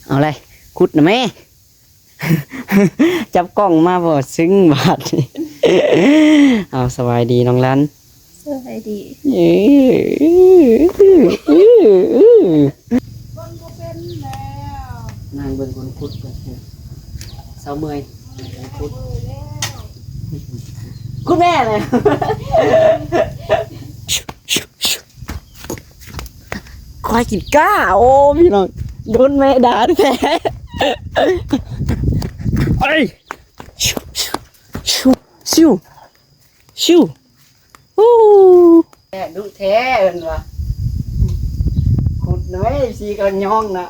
เอาเลยขุดนะแม่จับกล้องมาบ่ซึ้งบาดเอาสบายดีน้องรันสวัสดีคนก็เป็นแล้วนางเบิ่งคนขุดกันเศร้าเมื่อยขุดขุดแม่เลยคอยกินก้าโอ้พี่น้องโดนแม่ด่าแท้ไอ้ชิวชิวชิวโอ้แท้ดุแท้เอิ้นว่าขุดน้อยสิก็ย่องนะ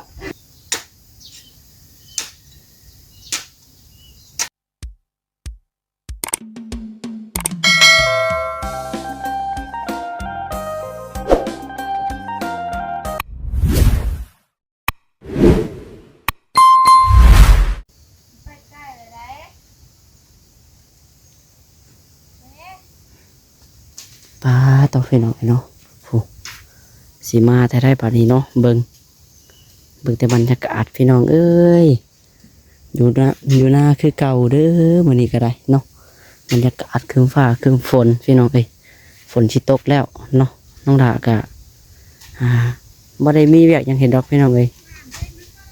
ป้าต้องไปหน่อยเนาะโอ้สีมาแต่ได้ป่านนี้เนาะเบิ่งแต่บรรยากาศพี่น้องเอ้ยอยู่หน้าคือเก่าเด้อมื้อนี้ก็ได้เนาะบรรยากาศครึ้มฟ้าครึ้มฝนพี่น้องเอ้ยฝนสิตกแล้วเนาะน้องดาก็บ่ได้มีเวียกหยังเห็นดอกพี่น้องเอ้ย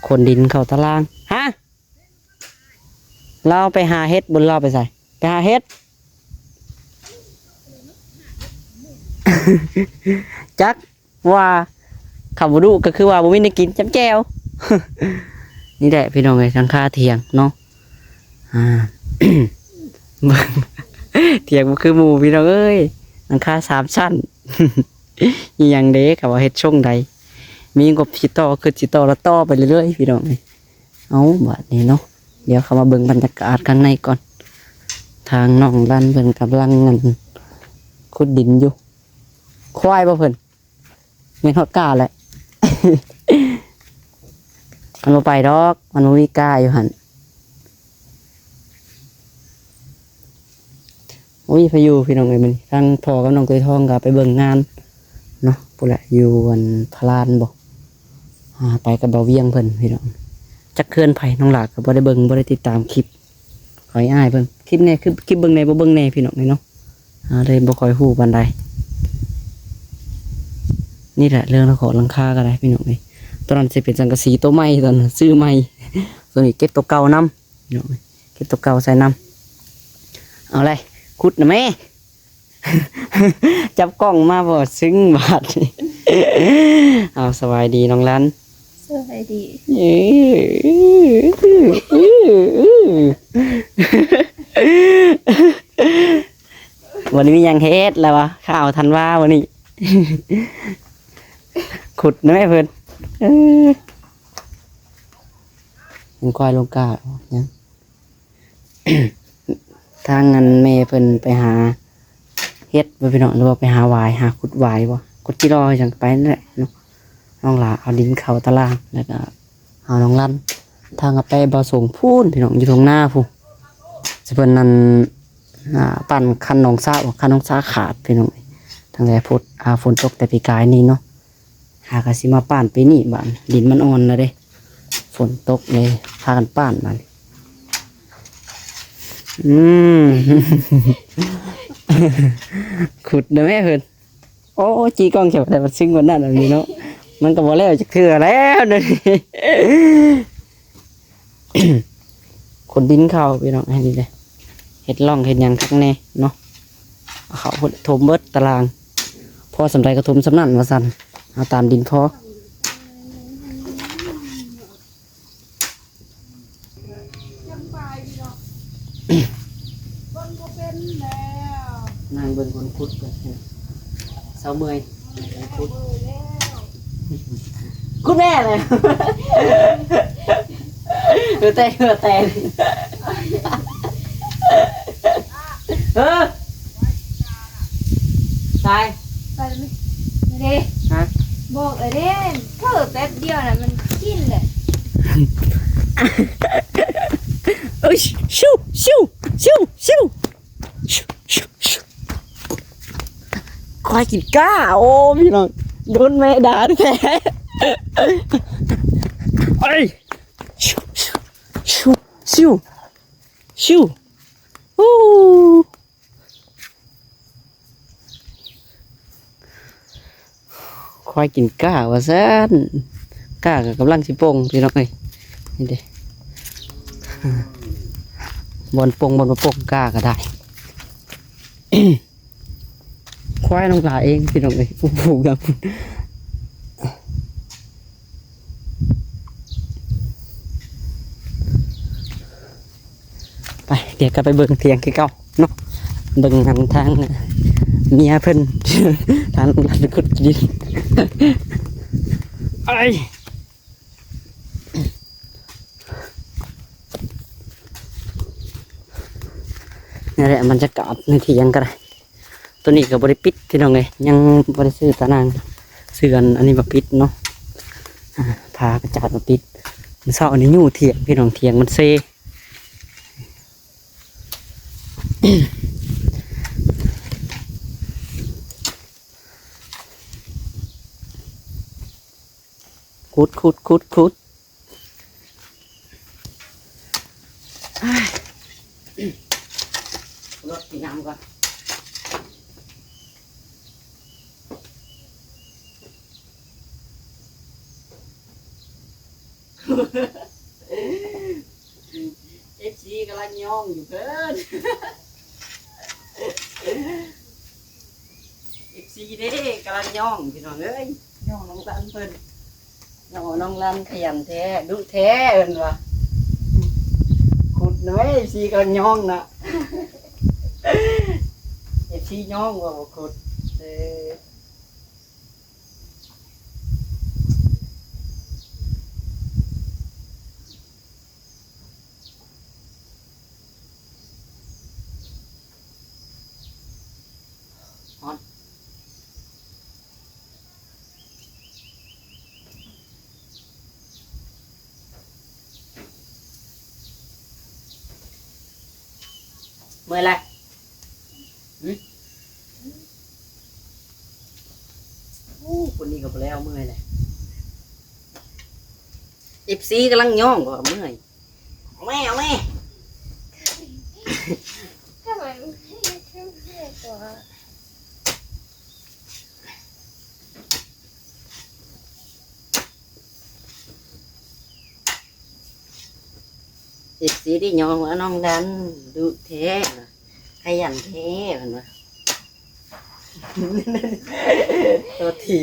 คนดินเข้าตารางฮะเราไปหาเฮ็ดบนเราไปใส่ไปหาเฮ็ด จักว่าคำว่าดูก็คือว่าบ่มีได้กินจ้ำแจ่ว นี่แหละพี่น้องเอ้ยทางค่าเถียงเนาะเบิ่งเถียงบ่คือหมู่พี่น้องเอ้ยทางค่า3ชั้น อีหยังเด้ก็ว่าเฮ็ดช่งใดมีงบสิต่อคือสิต่อแล้วต่อไปเรื่อยๆพี่น้องเอ้ยเอาบัดนี้เนาะเดี๋ยวเข้ามาเบิ่งบรรยากาศข้างในก่อนทางน้องลั่นเพิ่นกำลังขุดดินอยู่ควายบ่เพิ่นแม่นฮอดกาแหละ มันบ่ไปดอกมันบ่มีกาอยู่หั่นโอ้ยพายุพี่น้องเอ้ยมันทางพ่อกับน้องตุ้ยทองก็ไปเบิ่งงานเนาะพุ่นแหละอยู่อันพลานบ่ไปกับเบาเวียงเพิ่นพี่น้องจักเคือนไผน้องหลากก็บ่ได้เบิ่งบ่ได้ติดตามคลิปขอให้อ้ายเบิ่งคลิปแน่คือคลิปเบิ่งแน่บ่เบิ่งแน่พี่น้องเนาะเลยบ่ค่อยฮู้ปานใดนี่แหละเรื่องของหลังคาก็ได้พี่น้องเลยตอนนั้นจะเป็นสังกะสีตัวใหม่ตอนซื้อใหม่ตัวนี้เก็บตัวเก่าน้ำพี่น้องเก็บตัวเก่าใส่น้ำเอาเลยขุดนะแม่ จับกล้องมาบ่ซึ้งบาดเอาสบายดีน้องรันสวัสดีวันนี้มียังเฮ็ดแล้ววะข้าวทันว่าวันนี้ ขุดนะแม่เพิ่นมันควายลงกาเนี่ย ทางนั้นแม่เพิ่นไปหาเฮ็ดไปน้องหรือว่าไปหาหวายหาขุดหวายบ่ขุดจิรอจังไปนั่นแหละเนาะน้องหลาเอาดินเข้าตารางแล้วก็เอาน้องลั่นทางไปบ่ส่งพูนพี่น้องอยู่ตรงหน้าพูสิเพิ่นนั่นปั่นคันหนองซาคันหนองซาขาดพี่น้องทางแลพุดฝนตกแต่ปีกายนี่เนาะหากสิมาป่านไปนี่บ้านดินมันอ่อนแล้วเด้ฝนตกเลยพากันป่านมันขุดได้ไหมเพิ่นโอ้จีกล้องเขียวแต่มันซึ้งกว่านั้นแบบนี้เนาะมันก็บ่แล้วจะคือแล้วเด้คนดินเข้าพี่น้องให้ดีเลยเฮ็ดร่องเฮ็ดหยังข้างในเนาะเขาถมเบิดตารางพอสำไรกระทมสำนั่นมาสั่นเอาตามดินพอนั่งเบิ่งคนขุดกันเศร้าเมื่อยขุดแม่เลยแต่ตายไปเด้ฮะบอกเลยเด้เพิ่มแป๊บเดียวน่ะมันกินเลยเอ้ยชิวชิวชิวชิวชิวควายกินก้าโอ้พี่น้องโดนแม่ด่าแท้ไอ้ ชิวชิวชิวโอ้ควายกินก้าว่าซั่นก้าก็กำลังสิโป่งพี่น้องเอ้ยนี่เด้บอลโป่งบอลบ่โป่งก้าก็ได้ ควายน้องหลาเองพี่น้องเอ้ยผูกกับไปเดี๋ยวก็ไปเบิ่งเถียงคือเก่าเนาะเบิ่งทางเมียเพิ่น ทางหลานขุดดิน ไอ้นี่แหละมันจะกาดในเถียงก็ได้ตัวนี้กับบริปิดพี่น้องเลยยังบริซื้อตานางซื้ออันนี้มาปิดเนาะพากระจาดมาปิดมันเศร้าอันนี้ยู่เถียงพี่น้องเถียงมันเซคุดรถกินน้ำก่อนเอฟซีกำลังย่องอยู่เกินเอฟซีเด้กำลังย่องพี่น้องเอ้ยย่องน้องรันเพิ่นย่องน้องรันขยันแท้ดุแท้เอิ้นว่ะขุดหน่อยเอฟซีกำลังย่องนะเอฟซีย่องว่าบ่ขุดเมื่อไรคนนี้ก็ไปแล้วเมื่อยเลยเอฟซีกำลังย่องว่าเมื่อยแม่เอาแม่ ทำไมไม่ขึ้นเพื่อนตัว เอฟซีที่ย่องว่าน้องดันดุแท้ขยันแท้เห็นไหมตัวที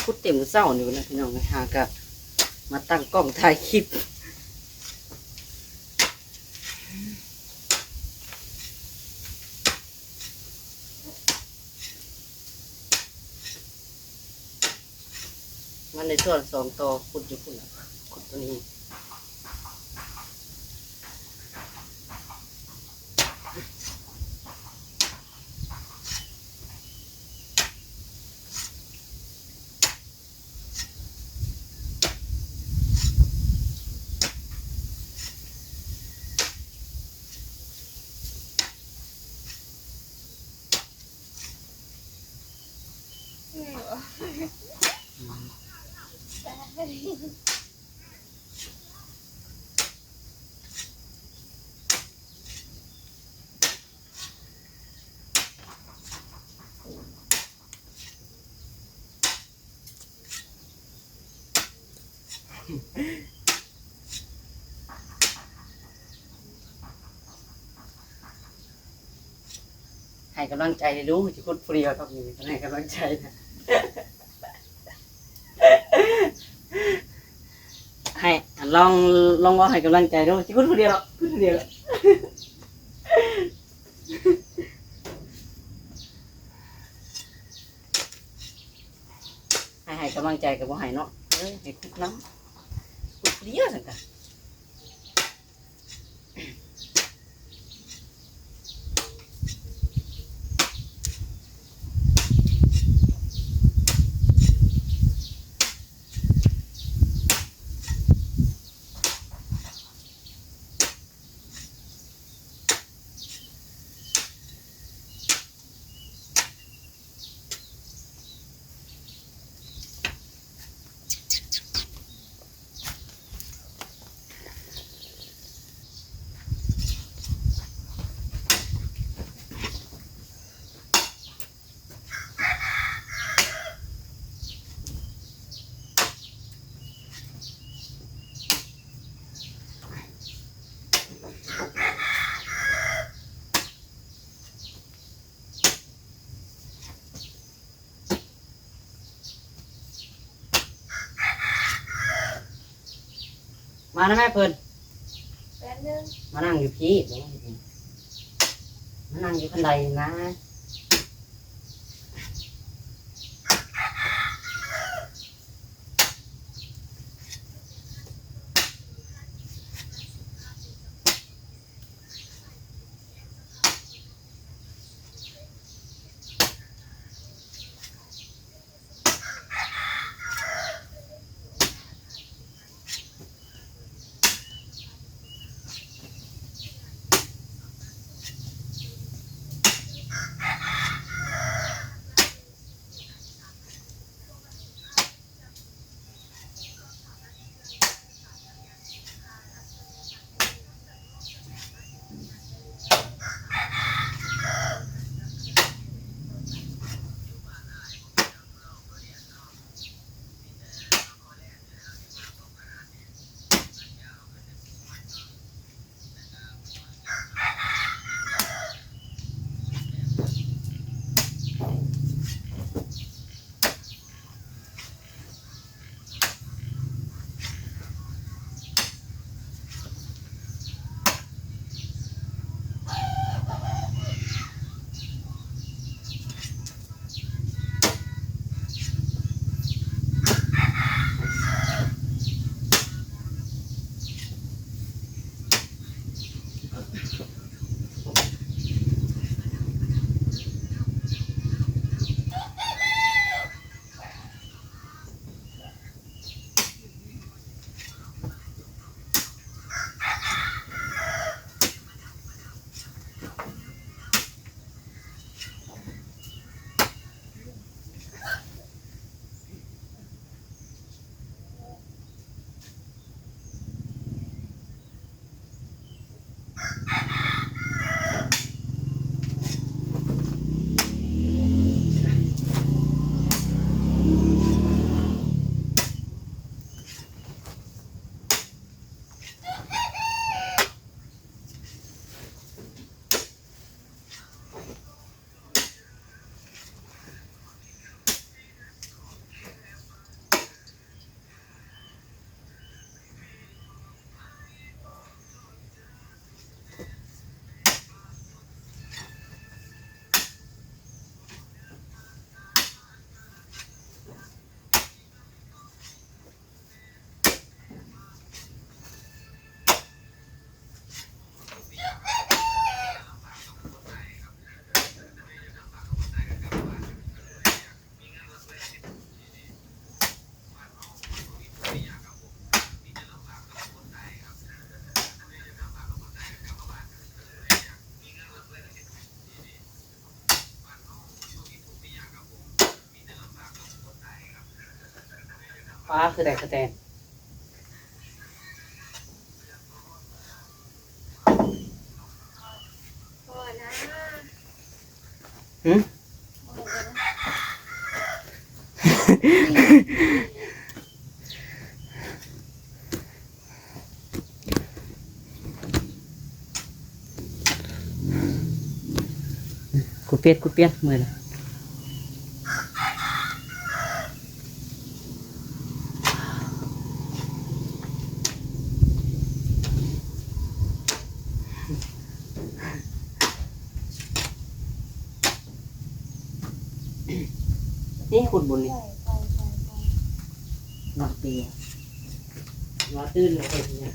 พูดเต็มเศร้าอยู่นะพี่น้องนะฮะก็มาตั้งกล้องถ่ายคลิปมันในส่วนสองต่อขุดอยู่คุณนะขุดตัวนี้ให้กำลังใจดูจะขุดเปรี้ยวต้องมีให้กำลังใจนะให้ลองว่าให้กำลังใจดูจะขุดเปรี้ยวหรอกขุดเปรี้ยว ให้กำลังใจกับบ่ให้เนาะให้คุดน้ำคุดเดียวสั่นกันมานะแม่เพิ่น แป๊บนึง มานั่งอยู่พี่มานั่งอยู่ข้างใดนะฟ้าคือแดกกระแตน พอนะ หืม พอแล้วนะ กูเปลี่ยนกูเปลี่ยนมือเลยนี่ขุดบนนี่ ใช่ใช่ใช่ใช่ นอนเตียนอนตื่นเลยเนี่ย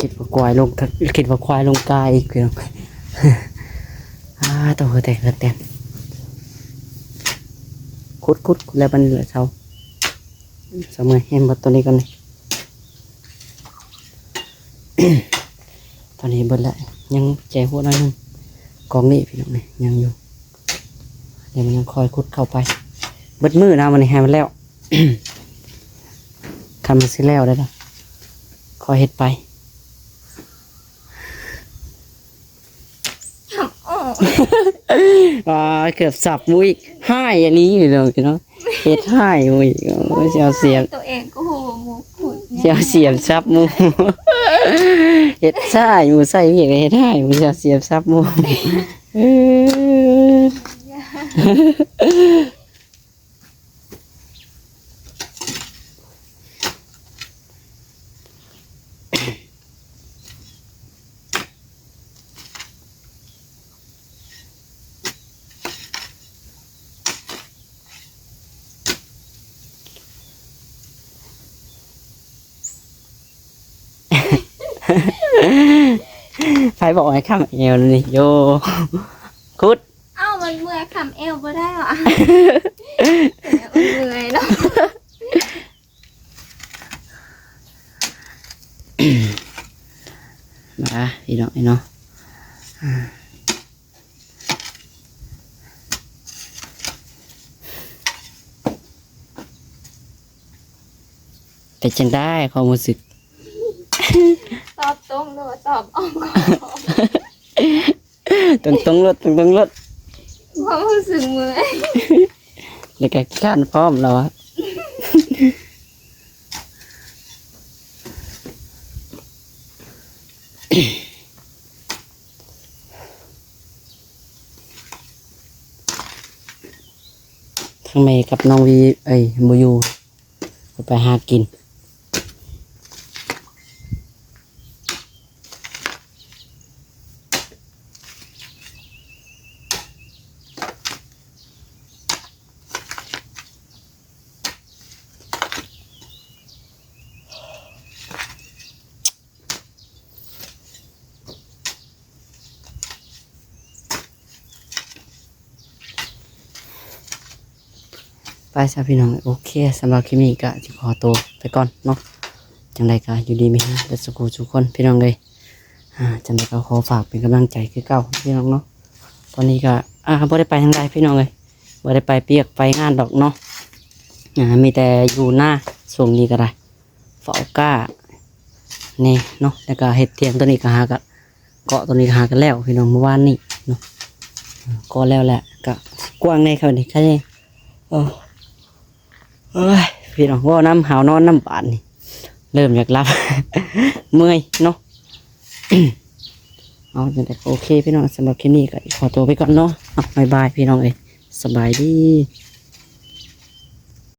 คิดว่าควายลงคิดว่าควายลงกายอีกพี่น้อง ตัวแตกแตนคุดแล้วมันเหลือเช้าสมัยเห็นบทตัวนี้กันเลย ตอนนี้เบิดละยังใจหัวน้อยนึงกองนี้พี่น้องนี่ยังอยู่เดี๋ยวมันยังคอยคุดเข้าไปเบิดมือนะมันให้มันแล้ว คันมันสิแล้วได้ละคอยเฮ็ดไป เกือบสับมุ้ยห้ายอันนี้อยู่เลยเนาะเฮ็ดห้ายมุ้ยเสียวเสียบ ตัวเองก็โหหมูขุด เสียวเสียบซับมุ้เฮ็ดห้ายมุ้ใส่เหี้ยเฮ็ดห้ายมุ้เสียวเสียบซับมุ้ไฟบอกให้ข้ามเอวนี่โยคุด เอ้ามันเมื่อยคำเอวบ่ได้หรอมันเมื่อยเนาะ มาพี่น้องเนาะเป็นจังได้ความรู้สึก ตอบตรงหรือว่าตอบอ้อมก่อน ตรงรถความรู้สึกเมื่อย แล้วก็ข้านพร้อมแล้วอะทั้งเมย์กับน้องวีบูยูไปหากินไปซะพี่น้องโอเคสำหรับคลิปนี้ก็จะขอตัวไปก่อนเนาะจังไรก็อยู่ดีมีฮะและสุขทุกคนพี่น้องเลยจังไรก็ขอฝากเป็นกำลังใจคือเก่าพี่น้องเนาะตอนนี้ก็บ่ได้ไปทางใดพี่น้องเลยบ่ได้ไปเปียกไปงานดอกเนาะมีแต่อยู่หน้าช่วงนี้ก็ได้เฝ้าก้านี่เนาะแล้วก็เห็ดเตียงตัวนี้ก็หากันเกาะตัวนี้ก็หากันแล้วพี่น้องเมื่อวานนี้เนาะก็แล้วแหละก็กว้างในเขานี่แค่นี้เอ้ยพี่น้องว่าน้ำหาวนอนน้ำบานนี่เริ่มอยากรับ เมื่อยเนาะ เอาจังแต่โอเคพี่น้องสำหรับคลิปนี้ก็ขอตัวไปก่อนเนาะบ๊ายบายพี่น้องเอ้ยสบายดี